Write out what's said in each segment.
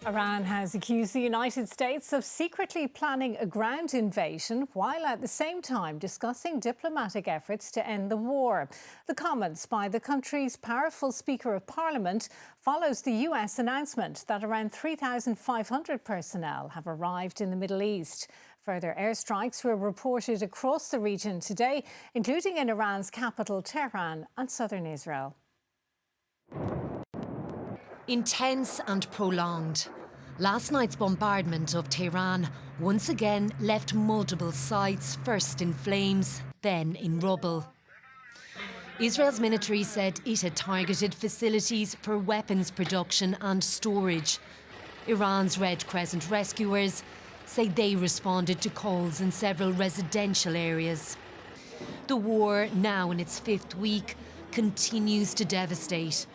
Iran has accused the United States of secretly planning a ground invasion while at the same time discussing diplomatic efforts to end the war. The comments by the country's powerful Speaker of Parliament follows the US announcement that around 3,500 personnel have arrived in the Middle East. Further airstrikes were reported across the region today, including in Iran's capital, Tehran, and southern Israel. Intense and prolonged. Last night's bombardment of Tehran once again left multiple sites first in flames, then in rubble. Israel's military said it had targeted facilities for weapons production and storage. Iran's Red Crescent rescuers say they responded to calls in several residential areas. The war, now in its fifth week, continues to devastate,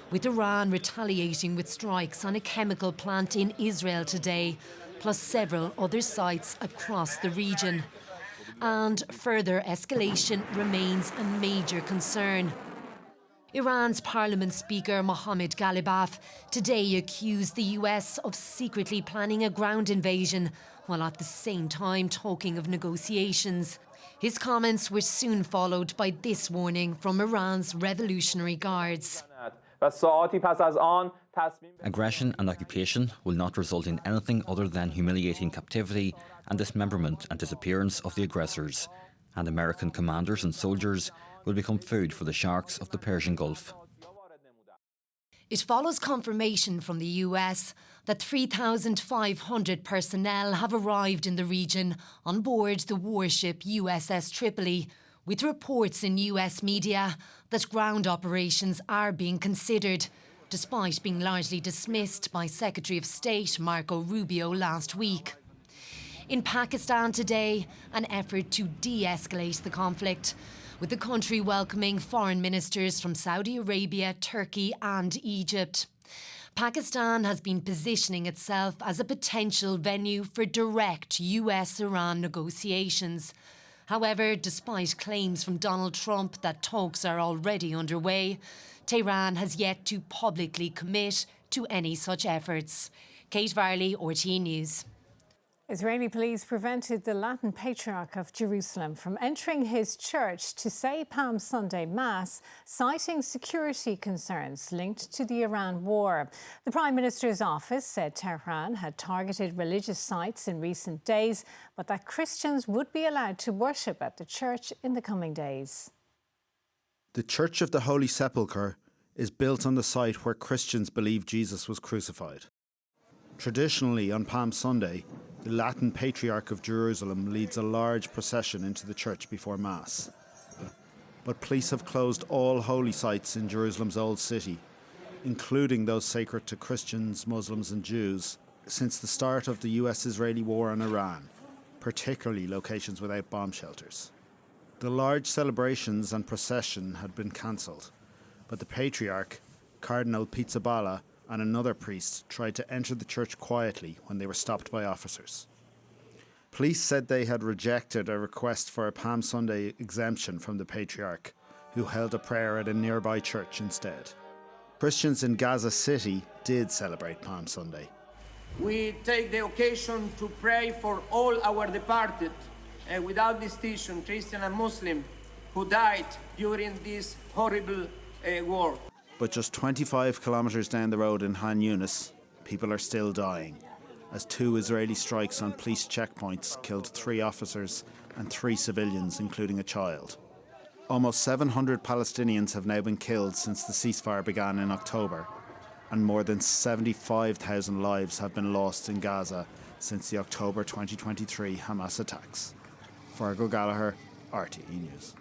with Iran retaliating with strikes on a chemical plant in Israel today, plus several other sites across the region. And further escalation remains a major concern. Iran's Parliament Speaker Mohammad Ghalibaf today accused the US of secretly planning a ground invasion, while at the same time talking of negotiations. His comments were soon followed by this warning from Iran's Revolutionary Guards. Aggression and occupation will not result in anything other than humiliating captivity and dismemberment and disappearance of the aggressors, and American commanders and soldiers will become food for the sharks of the Persian Gulf. It follows confirmation from the US that 3,500 personnel have arrived in the region on board the warship USS Tripoli, with reports in US media that ground operations are being considered, despite being largely dismissed by Secretary of State Marco Rubio last week. In Pakistan today, an effort to de-escalate the conflict, with the country welcoming foreign ministers from Saudi Arabia, Turkey and Egypt. Pakistan has been positioning itself as a potential venue for direct US-Iran negotiations. However, despite claims from Donald Trump that talks are already underway, Tehran has yet to publicly commit to any such efforts. Kate Varley, RTÉ News. Israeli police prevented the Latin Patriarch of Jerusalem from entering his church to say Palm Sunday Mass, citing security concerns linked to the Iran war. The Prime Minister's office said Tehran had targeted religious sites in recent days, but that Christians would be allowed to worship at the church in the coming days. The Church of the Holy Sepulchre is built on the site where Christians believe Jesus was crucified. Traditionally, on Palm Sunday, the Latin Patriarch of Jerusalem leads a large procession into the church before Mass. But police have closed all holy sites in Jerusalem's Old City, including those sacred to Christians, Muslims and Jews, since the start of the US-Israeli war on Iran, particularly locations without bomb shelters. The large celebrations and procession had been cancelled, but the Patriarch, Cardinal Pizzaballa, and another priest tried to enter the church quietly when they were stopped by officers. Police said they had rejected a request for a Palm Sunday exemption from the Patriarch, who held a prayer at a nearby church instead. Christians in Gaza City did celebrate Palm Sunday. We take the occasion to pray for all our departed, without distinction, Christian and Muslim, who died during this horrible war. But just 25 kilometres down the road in Han Yunis, people are still dying, as 2 Israeli strikes on police checkpoints killed 3 officers and 3 civilians, including a child. Almost 700 Palestinians have now been killed since the ceasefire began in October, and more than 75,000 lives have been lost in Gaza since the October 2023 Hamas attacks. Fargo Gallagher, RTÉ News.